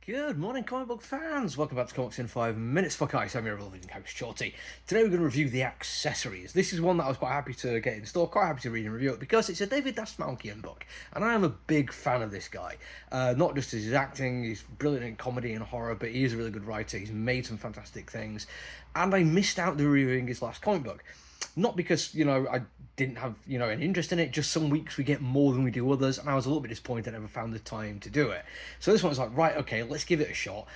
Good morning, comic book fans! Welcome back to Comics in 5 Minutes for Kai. I'm your loving host, Shorty. Today we're going to review the accessories. This is one that I was quite happy to get in store, quite happy to read and review it, because it's a David Dastmalchian book, and I am a big fan of this guy. Not just his acting, he's brilliant in comedy and horror, but he is a really good writer. He's made some fantastic things, and I missed out the reviewing his last comic book. Not because, I didn't have, an interest in it, just some weeks we get more than we do others, and I was a little bit disappointed I never found the time to do it. So this one was like, right, okay, let's give it a shot.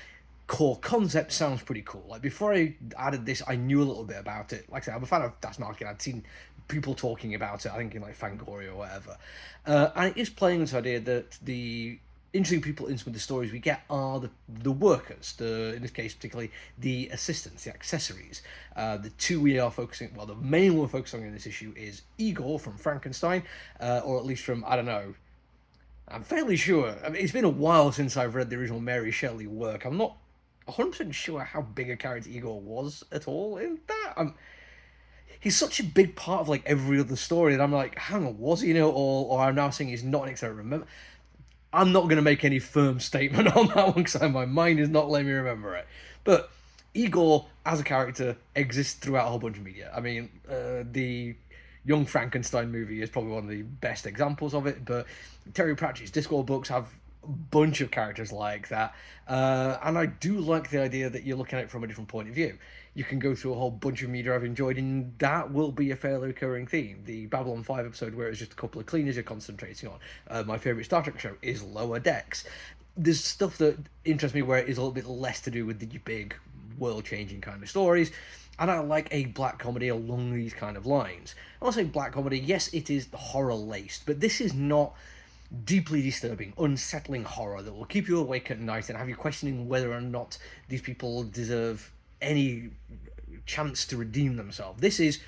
Core concept sounds pretty cool. Like, before I added this, I knew a little bit about it. Like I said, I'm a fan of Das Malkin. I'd seen people talking about it, I think in like Fangoria or whatever. And it is playing this idea that the interesting people in some of the stories we get are the workers, in this case particularly the assistants, the accessories. The two we are focusing, well, the main one we're focusing on in this issue is Igor from Frankenstein, or at least from, I don't know, I'm fairly sure, I mean, it's been a while since I've read the original Mary Shelley work. I'm not 100% sure how big a character Igor was at all in that. He's such a big part of like every other story that I'm like, hang on, was he, or I'm now saying he's not an extra remember. I'm not going to make any firm statement on that one because my mind is not letting me remember it. But Igor, as a character, exists throughout a whole bunch of media. I mean, the Young Frankenstein movie is probably one of the best examples of it, but Terry Pratchett's Discworld books have a bunch of characters like that. And I do like the idea that you're looking at it from a different point of view. You can go through a whole bunch of media I've enjoyed, and that will be a fairly recurring theme. The Babylon 5 episode, where it's just a couple of cleaners you're concentrating on. My favourite Star Trek show is Lower Decks. There's stuff that interests me where it is a little bit less to do with the big, world-changing kind of stories. And I like a black comedy along these kind of lines. I want to say black comedy, yes, it is horror-laced, but this is not deeply disturbing, unsettling horror that will keep you awake at night and have you questioning whether or not these people deserve any chance to redeem themselves. It's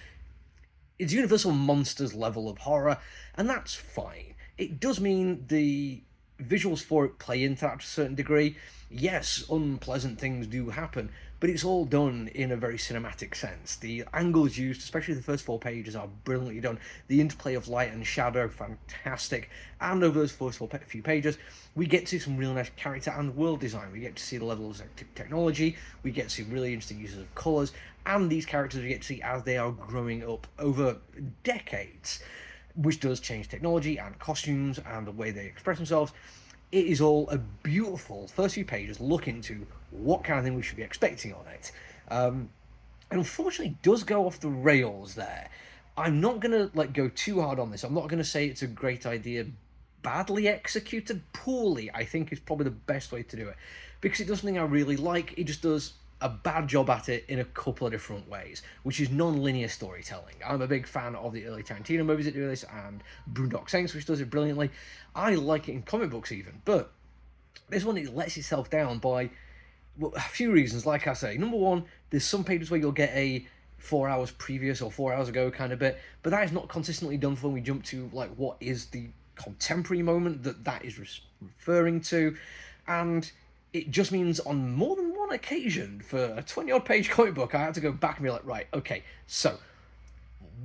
Universal Monsters level of horror, and that's fine. It does mean the visuals for it play into that to a certain degree. Yes, unpleasant things do happen, but it's all done in a very cinematic sense. The angles used, especially the first 4 pages, are brilliantly done. The interplay of light and shadow, fantastic. And over those first few pages, we get to see some really nice character and world design. We get to see the levels of technology, we get to see really interesting uses of colours, and these characters we get to see as they are growing up over decades, which does change technology and costumes and the way they express themselves. It is all a beautiful first few pages look into what kind of thing we should be expecting on it. And unfortunately, it does go off the rails there. I'm not going to go too hard on this. I'm not going to say it's a great idea. Badly executed, poorly, I think is probably the best way to do it. Because it does something I really like. It just does a bad job at it in a couple of different ways, which is non-linear storytelling. I'm a big fan of the early Tarantino movies that do this, and Boondock Saints, which does it brilliantly. I like it in comic books even, but this one, it lets itself down by a few reasons. Like I say, number one, there's some pages where you'll get a 4 hours previous or 4 hours ago kind of bit, but that is not consistently done for when we jump to what is the contemporary moment that is referring to, and it just means on more than one occasion for a 20-odd page comic book, I had to go back and be like, right, okay, so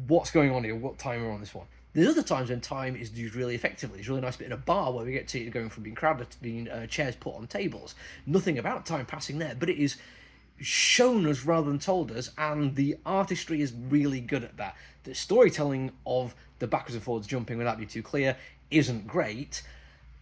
what's going on here? What time are we on this one? There's other times when time is used really effectively. It's a really nice bit in a bar where we get to going from being crowded to being chairs put on tables. Nothing about time passing there, but it is shown us rather than told us, and the artistry is really good at that. The storytelling of the backwards and forwards jumping without being too clear isn't great.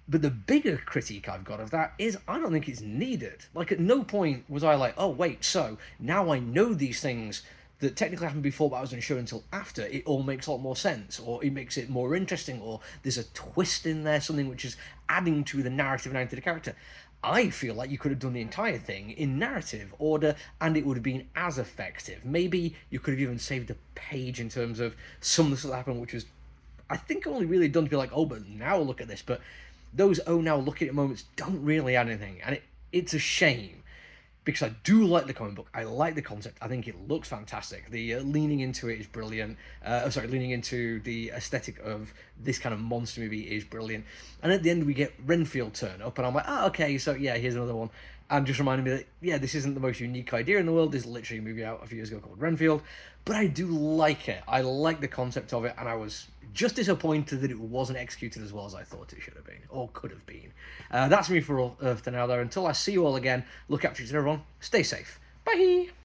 But the bigger critique I've got of that is I don't think it's needed. Like, at no point was I like, oh, wait, so now I know these things that technically happened before but I wasn't sure until after. It all makes a lot more sense, or it makes it more interesting, or there's a twist in there, something which is adding to the narrative and adding to the character. I feel like you could have done the entire thing in narrative order and it would have been as effective. Maybe you could have even saved a page in terms of some of the stuff that happened, which was, I think, only really done to be like, oh, but now look at this. But those now look at it moments don't really add anything, and it's a shame, because I do like the comic book. I like the concept. I think it looks fantastic. The leaning into it is brilliant. Leaning into the aesthetic of this kind of monster movie is brilliant. And at the end we get Renfield turn up, and I'm like, okay, so yeah, here's another one. and just reminding me that, yeah, this isn't the most unique idea in the world. There's literally a movie out a few years ago called Renfield, but I do like it. I like the concept of it, and I was just disappointed that it wasn't executed as well as I thought it should have been, or could have been. That's me for now, though. Until I see you all again, look after each other, everyone. Stay safe. Bye!